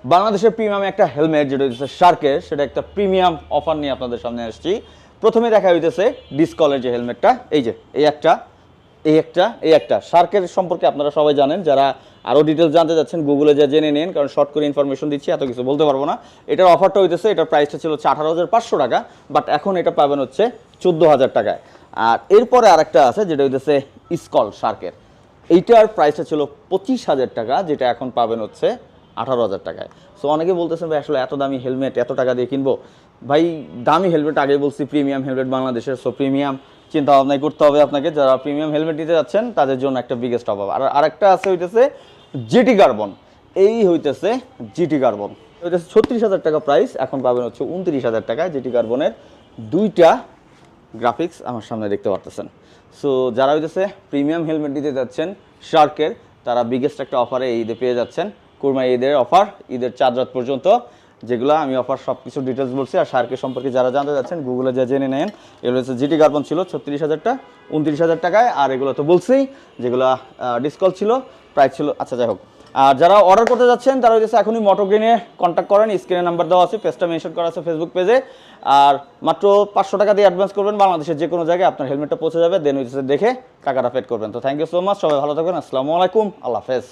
বাংলাদেশের প্রিমিয়াম একটা হেলমেট যেটা হচ্ছে শার্কের, সেটা একটা প্রিমিয়াম অফার নিয়ে আপনাদের সামনে আসছি। প্রথমে দেখা হইতেছে ডিসকলের যে হেলমেটটা, এই যে এই একটা শার্কের সম্পর্কে আপনারা সবাই জানেন। যারা আরও ডিটেলস জানতে যাচ্ছেন গুগলে যা জেনে নিন, কারণ শর্ট করে ইনফরমেশন দিচ্ছি, এত কিছু বলতে পারবো না। এটার অফারটা হইতেছে, এটার প্রাইসটা ছিল হচ্ছে 18,500 টাকা, বাট এখন এটা পাবেন হচ্ছে 14,000 টাকায়। আর এরপরে আরেকটা আছে যেটা হইতেছে স্কল শার্কের, এইটার প্রাইসটা ছিল 25,000 টাকা, যেটা এখন পাবেন হচ্ছে 18,000 টাকায়। সো অনেকে বলতেছেন ভাই আসলে এত দামি হেলমেট এত টাকা দিয়ে কিনবো? ভাই দামি হেলমেট আগেই বলছি, প্রিমিয়াম হেলমেট বাংলাদেশের, সো প্রিমিয়াম চিন্তা ভাবনাই করতে হবে আপনাকে। যারা প্রিমিয়াম হেলমেট নিতে যাচ্ছেন তাদের জন্য একটা বিগেস্ট অফার। আর আরেকটা আছে হইতেছে জিটি কার্বন, এই হইতেছে জিটি কার্বন, হইতেছে 36,000 টাকা প্রাইস, এখন পাবেন হচ্ছে 29,000 টাকায়। জিটি কার্বনের দুইটা গ্রাফিক্স আমার সামনে দেখতে পারতেছেন। সো যারা হইতেছে প্রিমিয়াম হেলমেট নিতে যাচ্ছেন শার্কের, তারা বিগেস্ট একটা অফারে এই ঈদে পেয়ে যাচ্ছেন। কুরমা ঈদের অফার, ঈদের 4 রাত পর্যন্ত, যেগুলো আমি অফার সব কিছু ডিটেলস বলছি। আর শার্কের সম্পর্কে যারা জানতে যাচ্ছেন গুগলে যা জেনে নেন। এগুলো হচ্ছে জিটি কার্বন ছিল 36,000টা 29,000 টাকায়, আর এগুলো তো বলছি যেগুলো ডিসকাউন্ট ছিল, প্রাইস ছিল, আচ্ছা যাই হোক। আর যারা অর্ডার করতে যাচ্ছেন তারা হচ্ছে এখনই মোটোগ্রিনে কন্ট্যাক্ট করেন, স্ক্রিনে নাম্বার দেওয়া আছে, পেজটা মেনশন করা আছে ফেসবুক পেজে। আর মাত্র 500 টাকা দিয়ে অ্যাডভান্স করবেন, বাংলাদেশের যে কোনো জায়গায় আপনার হেলমেটটা পৌঁছে যাবে, দেন হচ্ছে দেখে টাকাটা পেড করবেন। তো থ্যাংক ইউ সো মাচ, সবাই ভালো থাকবেন, আসসালামু আলাইকুম, আল্লাহ হাফেজ।